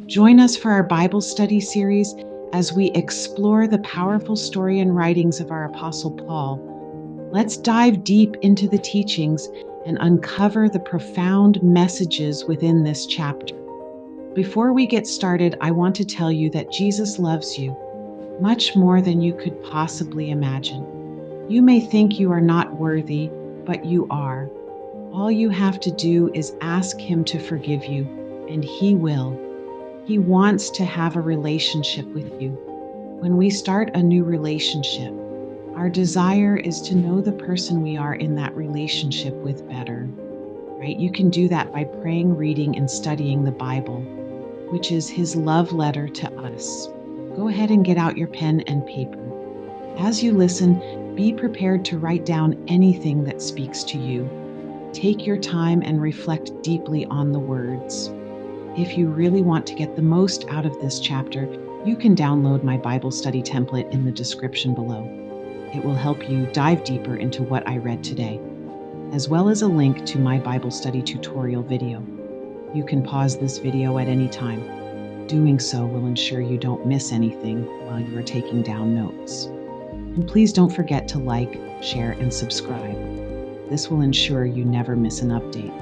Join us for our Bible study series as we explore the powerful story and writings of our Apostle Paul. Let's dive deep into the teachings and uncover the profound messages within this chapter. Before we get started, I want to tell you that Jesus loves you much more than you could possibly imagine. You may think you are not worthy, but you are. All you have to do is ask Him to forgive you, and He will. He wants to have a relationship with you. When we start a new relationship, our desire is to know the person we are in that relationship with better, right? You can do that by praying, reading, and studying the Bible, which is His love letter to us. Go ahead and get out your pen and paper. As you listen, be prepared to write down anything that speaks to you. Take your time and reflect deeply on the words. If you really want to get the most out of this chapter, you can download my Bible study template in the description below. It will help you dive deeper into what I read today, as well as a link to my Bible study tutorial video. You can pause this video at any time. Doing so will ensure you don't miss anything while you are taking down notes. And please don't forget to like, share, and subscribe. This will ensure you never miss an update.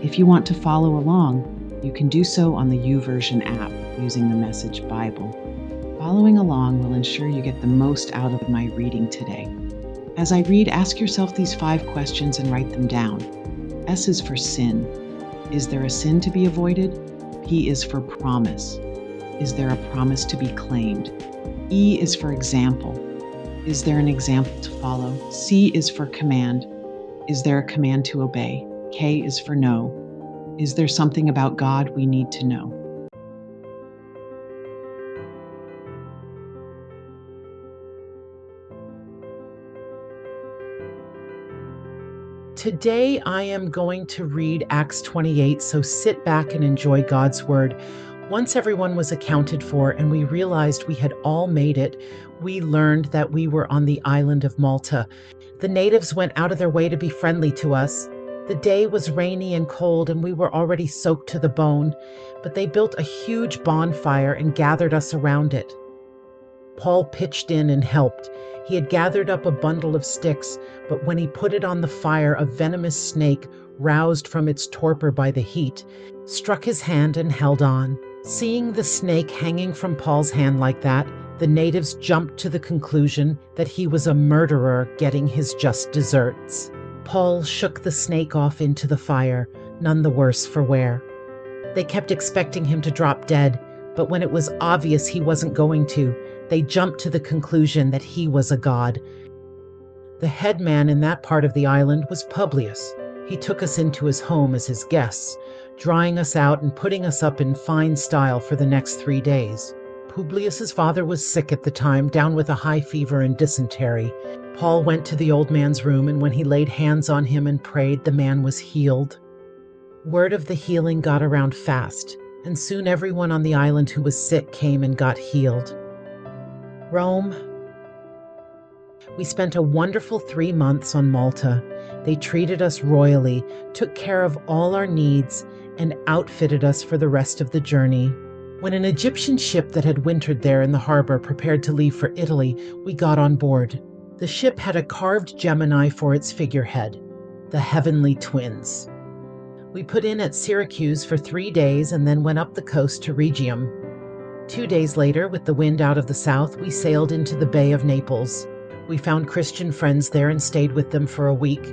If you want to follow along, you can do so on the YouVersion app using the message Bible. Following along will ensure you get the most out of my reading today. As I read, ask yourself these 5 questions and write them down. S is for sin. Is there a sin to be avoided? P is for promise. Is there a promise to be claimed? E is for example. Is there an example to follow? C is for command. Is there a command to obey? K is for no. Is there something about God we need to know? Today I am going to read Acts 28, so sit back and enjoy God's word. Once everyone was accounted for and we realized we had all made it, we learned that we were on the island of Malta. The natives went out of their way to be friendly to us. The day was rainy and cold, and we were already soaked to the bone, but they built a huge bonfire and gathered us around it. Paul pitched in and helped. He had gathered up a bundle of sticks, but when he put it on the fire, a venomous snake, roused from its torpor by the heat, struck his hand and held on. Seeing the snake hanging from Paul's hand like that, the natives jumped to the conclusion that he was a murderer getting his just desserts. Paul shook the snake off into the fire, none the worse for wear. They kept expecting him to drop dead, but when it was obvious he wasn't going to, they jumped to the conclusion that he was a god. The head man in that part of the island was Publius. He took us into his home as his guests, drying us out and putting us up in fine style for the next 3 days. Publius's father was sick at the time, down with a high fever and dysentery. Paul went to the old man's room, and when he laid hands on him and prayed, the man was healed. Word of the healing got around fast, and soon everyone on the island who was sick came and got healed. Rome. We spent a wonderful 3 months on Malta. They treated us royally, took care of all our needs, and outfitted us for the rest of the journey. When an Egyptian ship that had wintered there in the harbor prepared to leave for Italy, we got on board. The ship had a carved Gemini for its figurehead, the Heavenly Twins. We put in at Syracuse for 3 days and then went up the coast to Rhegium. 2 days later, with the wind out of the south, we sailed into the Bay of Naples. We found Christian friends there and stayed with them for a week.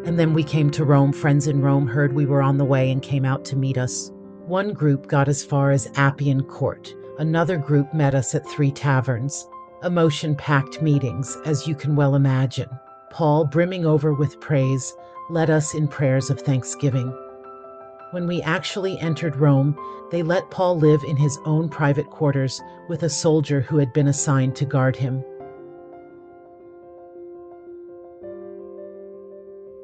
And then we came to Rome. Friends in Rome heard we were on the way and came out to meet us. One group got as far as Appian Court. Another group met us at 3 taverns. Emotion-packed meetings, as you can well imagine. Paul, brimming over with praise, led us in prayers of thanksgiving. When we actually entered Rome, they let Paul live in his own private quarters with a soldier who had been assigned to guard him.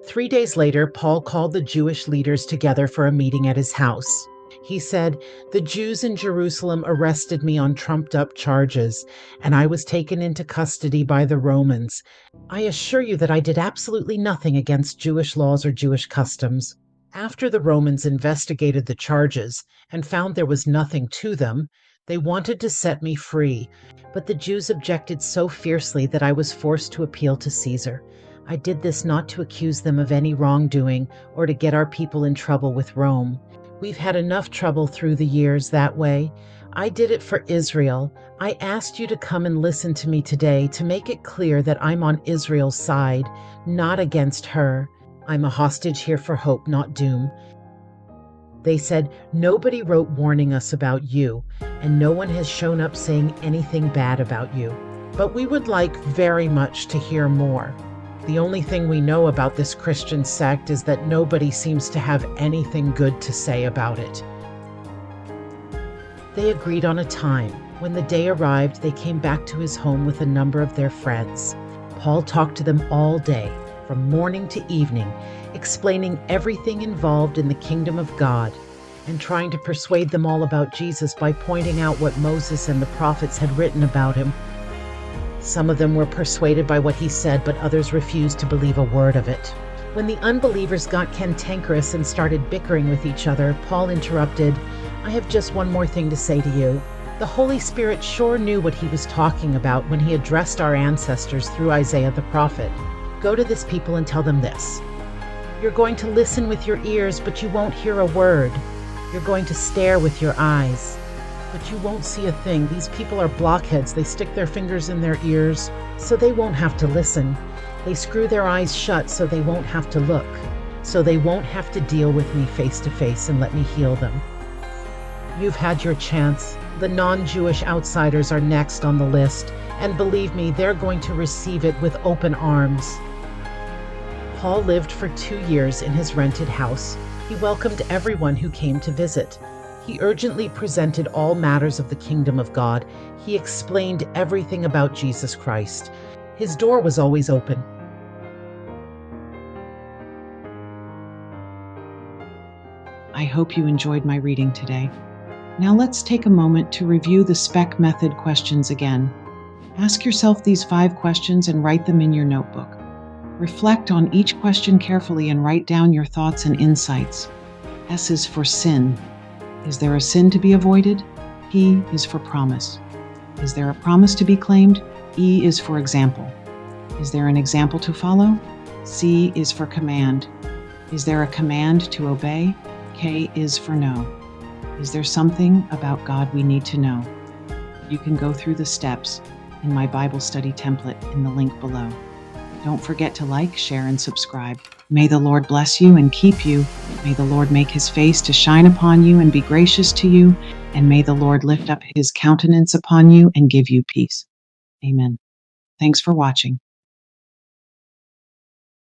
3 days later, Paul called the Jewish leaders together for a meeting at his house. He said, "The Jews in Jerusalem arrested me on trumped-up charges, and I was taken into custody by the Romans. I assure you that I did absolutely nothing against Jewish laws or Jewish customs. After the Romans investigated the charges and found there was nothing to them, they wanted to set me free, but the Jews objected so fiercely that I was forced to appeal to Caesar. I did this not to accuse them of any wrongdoing or to get our people in trouble with Rome. We've had enough trouble through the years that way. I did it for Israel. I asked you to come and listen to me today to make it clear that I'm on Israel's side, not against her. I'm a hostage here for hope, not doom." They said, "Nobody wrote warning us about you, and no one has shown up saying anything bad about you. But we would like very much to hear more. The only thing we know about this Christian sect is that nobody seems to have anything good to say about it." They agreed on a time. When the day arrived, they came back to his home with a number of their friends. Paul talked to them all day, from morning to evening, explaining everything involved in the kingdom of God and trying to persuade them all about Jesus by pointing out what Moses and the prophets had written about him. Some of them were persuaded by what he said, but others refused to believe a word of it. When the unbelievers got cantankerous and started bickering with each other, Paul interrupted, "I have just one more thing to say to you. The Holy Spirit sure knew what he was talking about when he addressed our ancestors through Isaiah the prophet. Go to this people and tell them this. You're going to listen with your ears, but you won't hear a word. You're going to stare with your eyes, but you won't see a thing. These people are blockheads. They stick their fingers in their ears, so they won't have to listen. They screw their eyes shut so they won't have to look, so they won't have to deal with me face to face and let me heal them. You've had your chance. The non-Jewish outsiders are next on the list, and believe me, they're going to receive it with open arms." Paul lived for 2 years in his rented house. He welcomed everyone who came to visit. He urgently presented all matters of the kingdom of God. He explained everything about Jesus Christ. His door was always open. I hope you enjoyed my reading today. Now let's take a moment to review the SPEC method questions again. Ask yourself these 5 questions and write them in your notebook. Reflect on each question carefully and write down your thoughts and insights. S is for sin. Is there a sin to be avoided? P is for promise. Is there a promise to be claimed? E is for example. Is there an example to follow? C is for command. Is there a command to obey? K is for no. Is there something about God we need to know? You can go through the steps in my Bible study template in the link below. Don't forget to like, share, and subscribe. May the Lord bless you and keep you. May the Lord make his face to shine upon you and be gracious to you. And may the Lord lift up his countenance upon you and give you peace. Amen. Thanks for watching.